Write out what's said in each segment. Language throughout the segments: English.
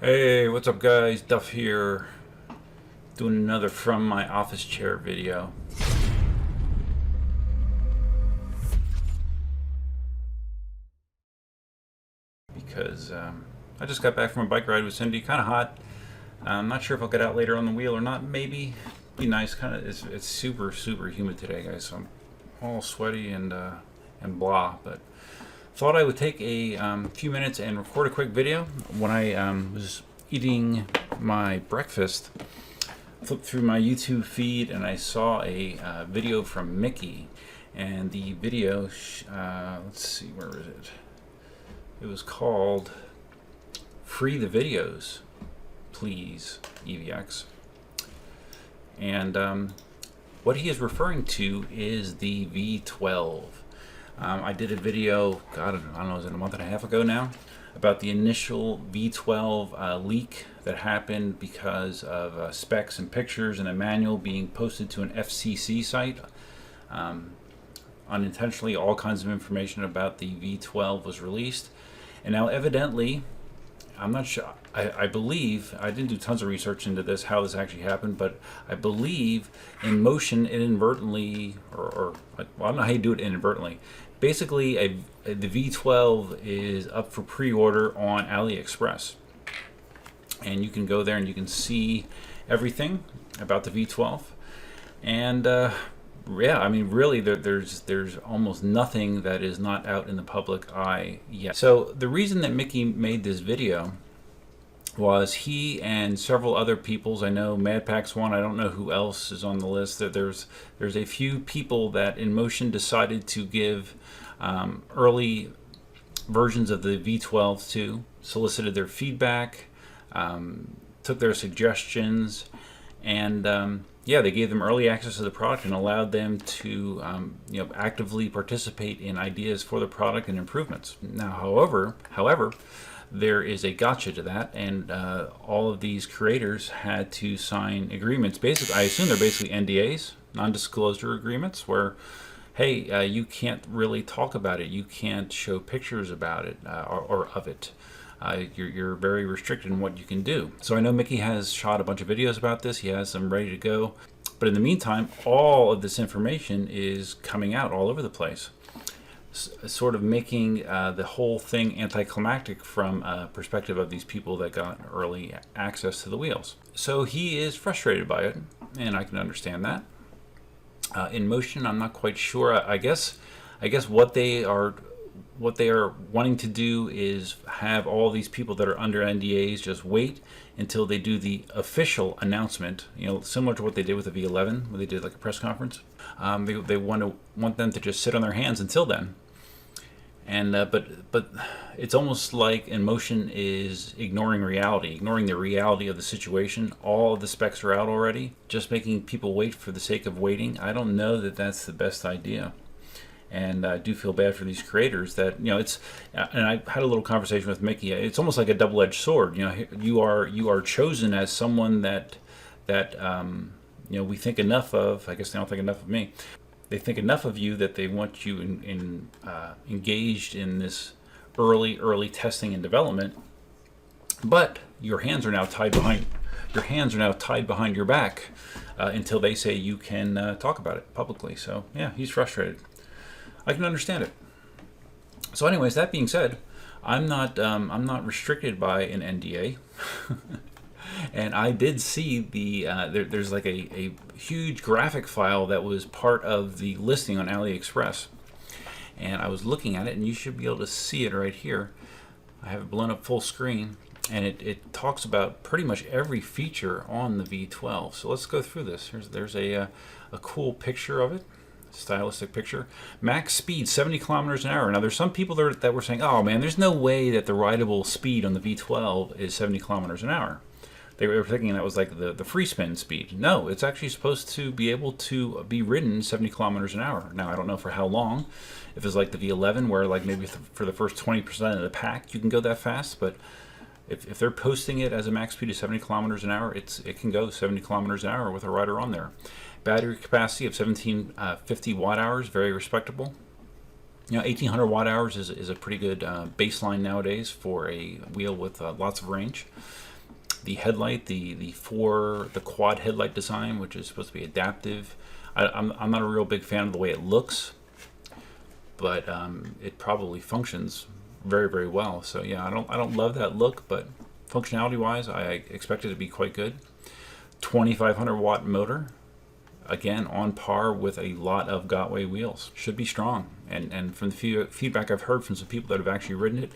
Hey, what's up guys? Duff here, doing another from my office chair video. Because I just got back from a bike ride with Cindy, kind of hot. I'm not sure if I'll get out later on the wheel or not, maybe. Be nice, kind of, it's super humid today guys, so I'm all sweaty and blah, but thought I would take a few minutes and record a quick video. When I was eating my breakfast, flipped through my YouTube feed and I saw a video from Mickey, and the video, let's see, where is it? It was called "Free the Videos, Please, EVX," and what he is referring to is the V12. I did a video, God, I don't know, was it a month and a half ago now, about the initial V12 leak that happened because of specs and pictures and a manual being posted to an FCC site. Unintentionally, all kinds of information about the V12 was released. And now evidently, I'm not sure, I believe, I didn't do tons of research into this, how this actually happened, but I believe Inmotion inadvertently, well, I don't know how you do it inadvertently. Basically, the V12 is up for pre-order on AliExpress. And you can go there and you can see everything about the V12. And yeah, I mean, really, there's almost nothing that is not out in the public eye yet. So the reason that Mickey made this video was he and several other peoples. I know Madpack's one. I don't know who else is on the list. There's a few people that Inmotion decided to give early versions of the V12 to, solicited their feedback, took their suggestions, and yeah, they gave them early access to the product and allowed them to actively participate in ideas for the product and improvements. Now, however, there is a gotcha to that, and all of these creators had to sign agreements. Basically, I assume they're basically NDAs, non-disclosure agreements, where, hey, you can't really talk about it, you can't show pictures about it or of it. You're very restricted in what you can do. So I know Mickey has shot a bunch of videos about this. He has them ready to go. But in the meantime, all of this information is coming out all over the place, sort of making the whole thing anticlimactic from a perspective of these people that got early access to the wheels. So he is frustrated by it, and I can understand that. Inmotion, I'm not quite sure. I guess what they are wanting to do is have all these people that are under NDAs just wait until they do the official announcement, similar to what they did with the V11, where they did like a press conference. They want them to just sit on their hands until then. And but it's almost like Inmotion is ignoring reality, ignoring the reality of the situation. All of the specs are out already, just making people wait for the sake of waiting. I don't know that that's the best idea. And I do feel bad for these creators that, it's, and I had a little conversation with Mickey. It's almost like a double-edged sword. You are chosen as someone that we think enough of. I guess they don't think enough of me. They think enough of you that they want you engaged in this early testing and development. But your hands are now tied behind your back until they say you can talk about it publicly. So yeah, he's frustrated. I can understand it. So anyways, that being said, I'm not restricted by an NDA. And I did see there's like a huge graphic file that was part of the listing on AliExpress. And I was looking at it, and you should be able to see it right here. I have it blown up full screen, and it talks about pretty much every feature on the V12. So let's go through this. There's a cool picture of it. Stylistic picture. Max speed 70 kilometers an hour. Now there's some people that were saying, oh man, there's no way that the rideable speed on the V12 is 70 kilometers an hour. They were thinking that was like the free spin speed. No, it's actually supposed to be able to be ridden 70 kilometers an hour. Now I don't know for how long. If it's like the V11 where like maybe for the first 20% of the pack you can go that fast, but if they're posting it as a max speed of 70 kilometers an hour, it can go 70 kilometers an hour with a rider on there. Battery capacity of 1750 watt hours, very respectable. 1800 watt hours is a pretty good baseline nowadays for a wheel with lots of range. The headlight, the quad headlight design, which is supposed to be adaptive. I'm not a real big fan of the way it looks, but it probably functions very, very well. So yeah, I don't love that look, but functionality wise, I expect it to be quite good. 2,500 watt motor, again on par with a lot of Gotway wheels. Should be strong, and from the feedback I've heard from some people that have actually ridden it,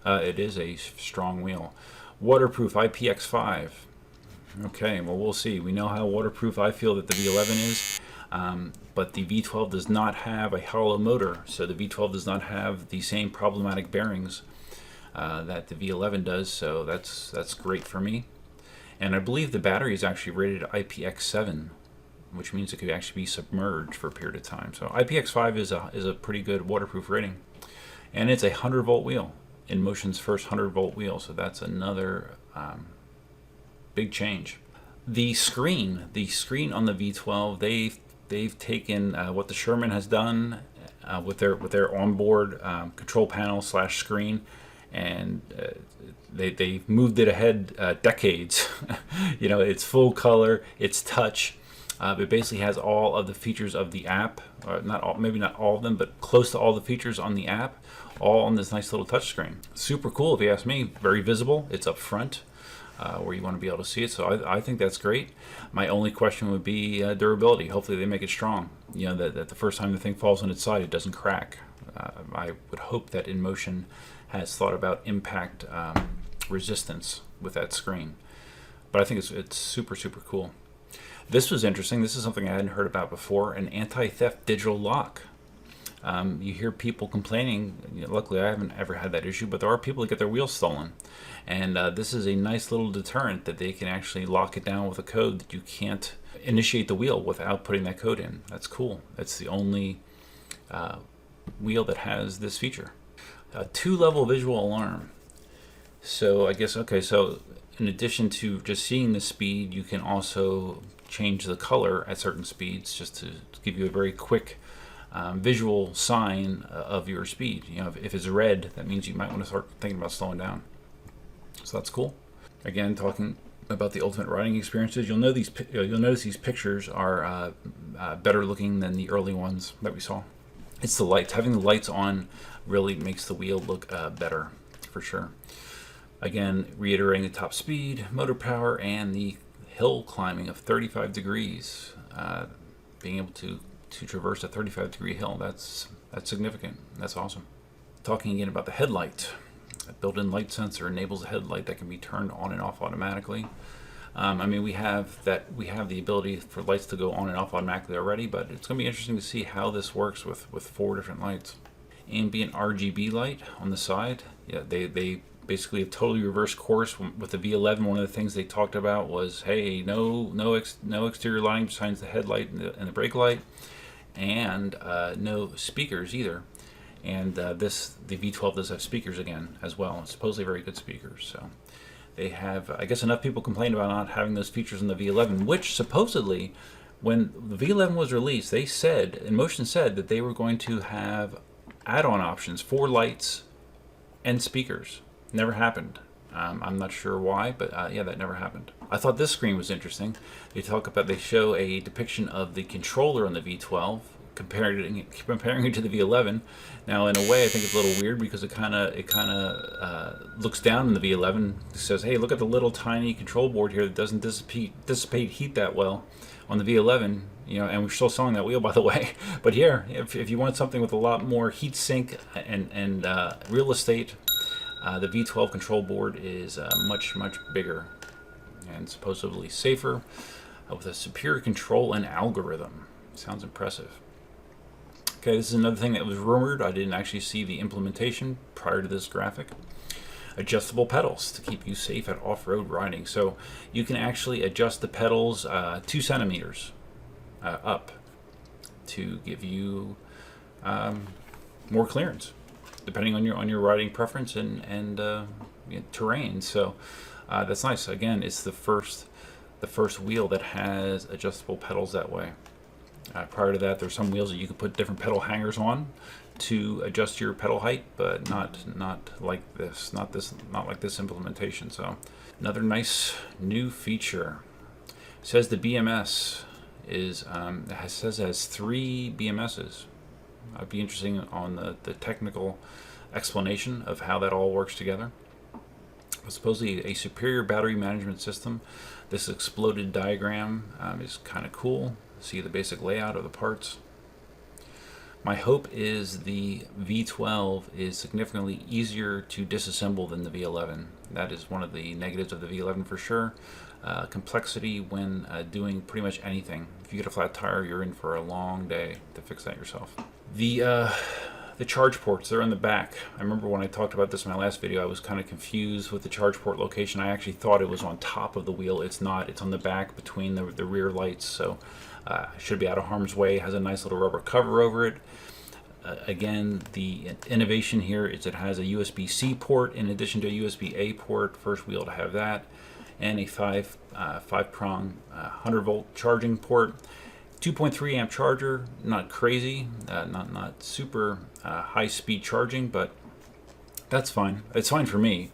it is a strong wheel. Waterproof IPX5. Okay, well, we'll see. We know how waterproof I feel that the V11 is, but the V12 does not have a hollow motor, so the V12 does not have the same problematic bearings that the V11 does, so that's great for me. And I believe the battery is actually rated IPX7, which means it could actually be submerged for a period of time. So IPX5 is a pretty good waterproof rating, and it's a 100-volt wheel. Inmotion's first 100-volt wheel, so that's another big change. The screen on the V12, they've taken what the Sherman has done with their onboard control panel / screen, and they've moved it ahead decades. You know, it's full color, it's touch. It basically has all of the features of the app, maybe not all of them, but close to all the features on the app, all on this nice little touch screen. Super cool, if you ask me. Very visible. It's up front, where you want to be able to see it. So I think that's great. My only question would be durability. Hopefully they make it strong. You know, that the first time the thing falls on its side, it doesn't crack. I would hope that Inmotion has thought about impact resistance with that screen. But I think it's super, super cool. This was interesting. This is something I hadn't heard about before, an anti-theft digital lock. You hear people complaining. You know, luckily, I haven't ever had that issue, but there are people that get their wheels stolen. And this is a nice little deterrent that they can actually lock it down with a code that you can't initiate the wheel without putting that code in. That's cool. That's the only wheel that has this feature. A 2-level visual alarm. So I guess, okay, so in addition to just seeing the speed, you can also change the color at certain speeds, just to give you a very quick visual sign of your speed. You know, if it's red, that means you might want to start thinking about slowing down. So that's cool. Again, talking about the ultimate riding experiences, you'll notice these pictures are better looking than the early ones that we saw. It's the lights. Having the lights on really makes the wheel look better, for sure. Again, reiterating the top speed, motor power, and the hill climbing of 35 degrees. Being able to traverse a 35-degree hill, that's significant. That's awesome. Talking again about the headlight. A built-in light sensor enables a headlight that can be turned on and off automatically. I mean, we have the ability for lights to go on and off automatically already, but it's going to be interesting to see how this works with 4 different lights. Ambient RGB light on the side. Yeah, they basically have totally reversed course with the V11. One of the things they talked about was, hey, no exterior lighting besides the headlight and the brake light, and no speakers either. And the V12 does have speakers again as well. It's supposedly very good speakers. So they have, I guess, enough people complained about not having those features in the V11, which supposedly, when the V11 was released, they said, Inmotion said that they were going to have add-on options for lights and speakers. Never happened. I'm not sure why, but yeah, that never happened. I thought this screen was interesting. They show a depiction of the controller on the V12, comparing it to the V11. Now, in a way, I think it's a little weird because it kind of looks down in the V11. It says, "Hey, look at the little tiny control board here that doesn't dissipate heat that well." On the V11, you know, and we're still selling that wheel, by the way. But here, if you want something with a lot more heat sink and real estate, the V12 control board is much bigger and supposedly safer, with a superior control and algorithm. Sounds impressive. Okay, this is another thing that was rumored. I didn't actually see the implementation prior to this graphic. Adjustable pedals to keep you safe at off-road riding. So you can actually adjust the pedals 2 centimeters up to give you more clearance, depending on your riding preference and terrain. So that's nice. Again, it's the first wheel that has adjustable pedals that way. Prior to that, there's some wheels that you could put different pedal hangers on to adjust your pedal height, but not like this, not like this implementation. So another nice new feature. It says the BMS is says it has 3 BMSs. I'd be interested on the technical explanation of how that all works together. Supposedly a superior battery management system. This exploded diagram is kind of cool. See the basic layout of the parts. My hope is the V12 is significantly easier to disassemble than the V11. That is one of the negatives of the V11 for sure. Complexity when doing pretty much anything. If you get a flat tire, you're in for a long day to fix that yourself. The charge ports, they're in the back. I remember when I talked about this in my last video, I was kind of confused with the charge port location. I actually thought it was on top of the wheel. It's not. It's on the back between the rear lights, so should be out of harm's way. It has a nice little rubber cover over it. Again, the innovation here is it has a USB-C port in addition to a USB-A port. First wheel to have that, and a 5-prong 100-volt charging port. 2.3 amp charger, not crazy, not super high speed charging, but that's fine. It's fine for me.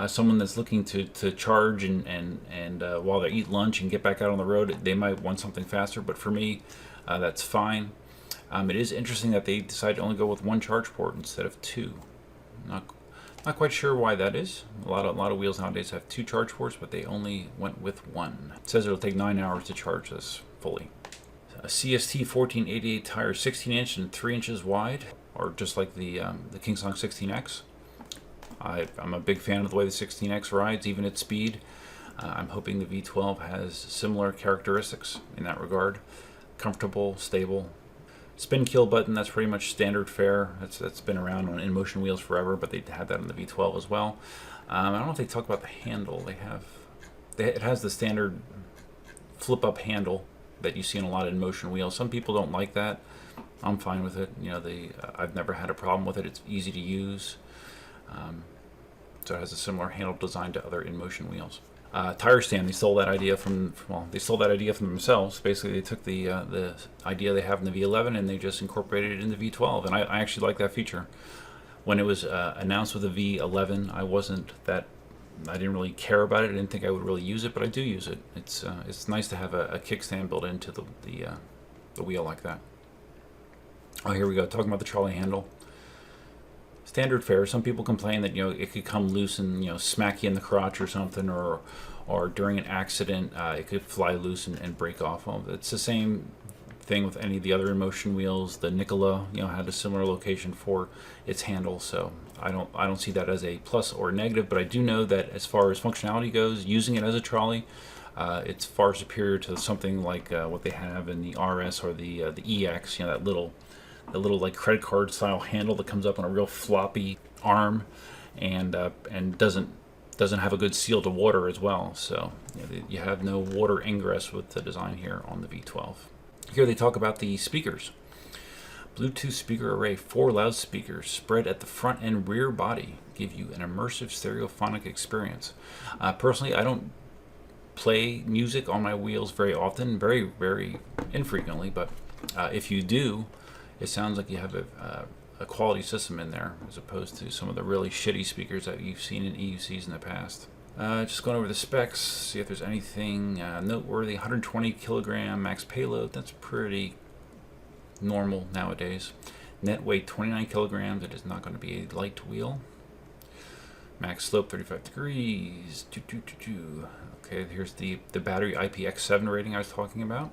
Someone that's looking to charge and while they eat lunch and get back out on the road, they might want something faster, but for me, that's fine. It is interesting that they decided to only go with 1 charge port instead of 2. Not quite sure why that is. A lot of wheels nowadays have 2 charge ports, but they only went with 1. It says it'll take 9 hours to charge this fully. A CST 1488 tire, 16 inch and 3 inches wide, or just like the KingSong 16X. I'm a big fan of the way the 16X rides, even at speed. I'm hoping the V12 has similar characteristics in that regard. Comfortable, stable. Spin kill button, that's pretty much standard fare. That's been around on Inmotion wheels forever, but they had that on the V12 as well. I don't know if they talk about the handle. It has the standard flip up handle that you see in a lot of Inmotion wheels. Some people don't like that. I'm fine with it. You know, I've never had a problem with it. It's easy to use. So it has a similar handle design to other Inmotion wheels. Tire stand, they stole that idea from themselves. Basically, they took the idea they have in the V11 and they just incorporated it in the V12. And I actually like that feature. When it was announced with the V11, I didn't really care about it. I didn't think I would really use it, but I do use it. It's nice to have a kickstand built into the wheel like that. Oh, here we go. Talking about the trolley handle. Standard fare. Some people complain that it could come loose and smack you in the crotch or something, or during an accident it could fly loose and break off. Well, it's the same thing with any of the other Inmotion wheels. The Nikola had a similar location for its handle, so I don't see that as a plus or negative, but I do know that as far as functionality goes, using it as a trolley, it's far superior to something like what they have in the RS or the EX. That little like credit card style handle that comes up on a real floppy arm, and doesn't have a good seal to water as well. So you have no water ingress with the design here on the V12. Here they talk about the speakers. Bluetooth speaker array, 4 loudspeakers spread at the front and rear body, give you an immersive stereophonic experience. Personally, I don't play music on my wheels very often, very, very infrequently, but if you do, it sounds like you have a quality system in there, as opposed to some of the really shitty speakers that you've seen in EUCs in the past. Just going over the specs, see if there's anything noteworthy. 120 kilogram max payload, that's pretty normal nowadays. Net weight 29 kilograms, it is not going to be a light wheel. Max slope 35 degrees. Okay, here's the battery IPX7 rating I was talking about.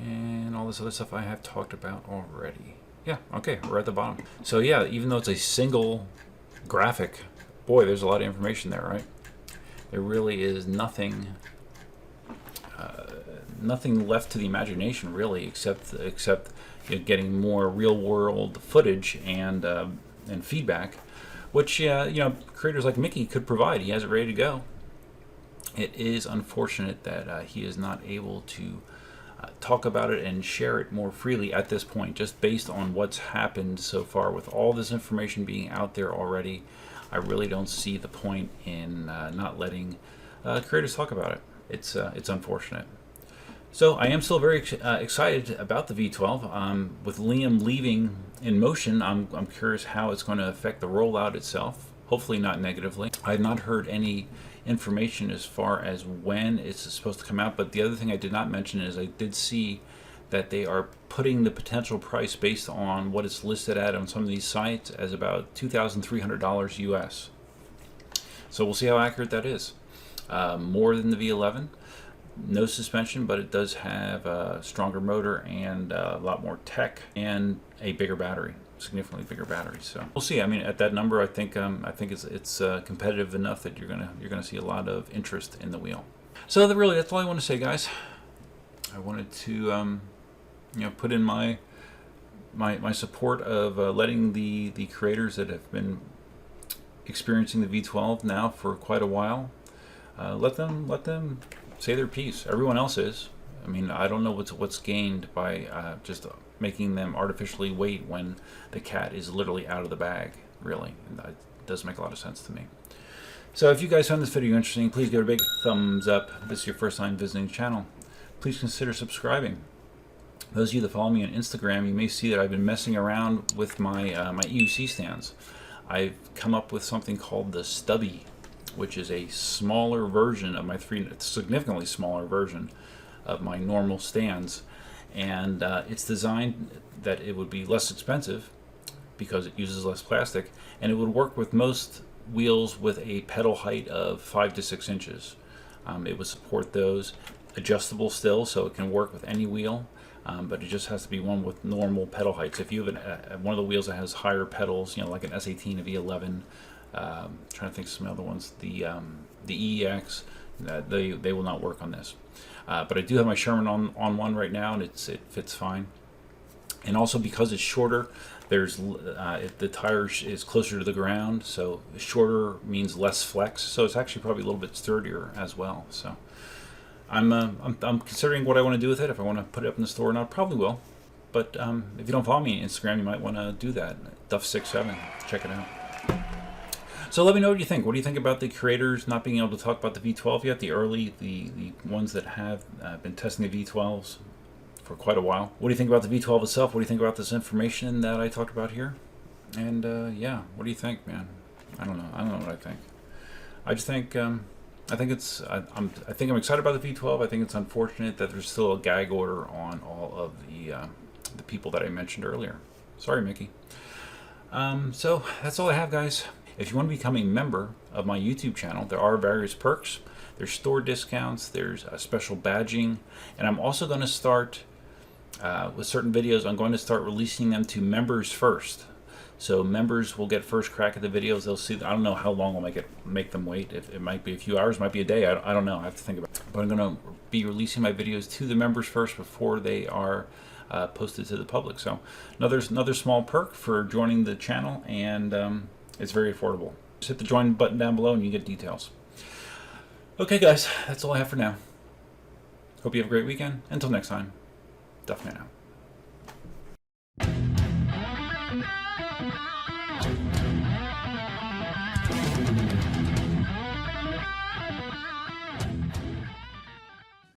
And all this other stuff I have talked about already. Yeah, okay, we're at the bottom. So yeah, even though it's a single graphic, boy, there's a lot of information there, right? There really is nothing left to the imagination, really, except getting more real-world footage and feedback, which creators like Mickey could provide. He has it ready to go. It is unfortunate that he is not able to talk about it and share it more freely at this point, just based on what's happened so far. With all this information being out there already, I really don't see the point in not letting creators talk about it. It's unfortunate. So I am still very excited about the V12. With Liam leaving Inmotion, I'm curious how it's going to affect the rollout itself. Hopefully not negatively. I have not heard any information as far as when it's supposed to come out, but the other thing I did not mention is I did see that they are putting the potential price based on what it's listed at on some of these sites as about $2,300 US. So we'll see how accurate that is. More than the V11. No suspension, but it does have a stronger motor and a lot more tech and a bigger battery, significantly bigger battery. So we'll see. I mean, at that number, I think it's competitive enough that you're gonna see a lot of interest in the wheel. So that's all I want to say, guys. I wanted to put in my support of letting the creators that have been experiencing the V12 now for quite a while, let them say their piece. Everyone else is. I mean, I don't know what's gained by just making them artificially wait when the cat is literally out of the bag, really. And that does make a lot of sense to me. So if you guys found this video interesting, please give it a big thumbs up. If this is your first time visiting the channel, please consider subscribing. Those of you that follow me on Instagram, you may see that I've been messing around with my EUC stands. I've come up with something called the Stubby, which is a smaller version of my significantly smaller version of my normal stands, and it's designed that it would be less expensive because it uses less plastic, and it would work with most wheels with a pedal height of 5 to 6 inches. It would support those, adjustable still, so it can work with any wheel, but it just has to be one with normal pedal heights. If you have one of the wheels that has higher pedals, like an S18, a V11, trying to think of some other ones, the EEX, they will not work on this. But I do have my Sherman on one right now, and it fits fine. And also because it's shorter, the tire is closer to the ground, so shorter means less flex. So it's actually probably a little bit sturdier as well. So I'm considering what I want to do with it. If I want to put it up in the store or not, probably will. But if you don't follow me on Instagram, you might want to do that. Duff67, check it out. So let me know what you think. What do you think about the creators not being able to talk about the V12 yet? The ones that have been testing the V12s for quite a while. What do you think about the V12 itself? What do you think about this information that I talked about here? And yeah, what do you think, man? I don't know. I don't know what I think. I just think I think I'm excited about the V12. I think it's unfortunate that there's still a gag order on all of the people that I mentioned earlier. Sorry, Mickey. So that's all I have, guys. If you want to become a member of my YouTube channel, there are various perks. There's store discounts, there's a special badging, and I'm also going to start, with certain videos, I'm going to start releasing them to members first. So members will get first crack at the videos. They'll see, I don't know how long I'll make them wait. It might be a few hours, might be a day, I don't know, I have to think about it. But I'm going to be releasing my videos to the members first before they are posted to the public. So another small perk for joining the channel, and it's very affordable. Just hit the join button down below and you get details. Okay, guys, that's all I have for now. Hope you have a great weekend. Until next time, Duffman out.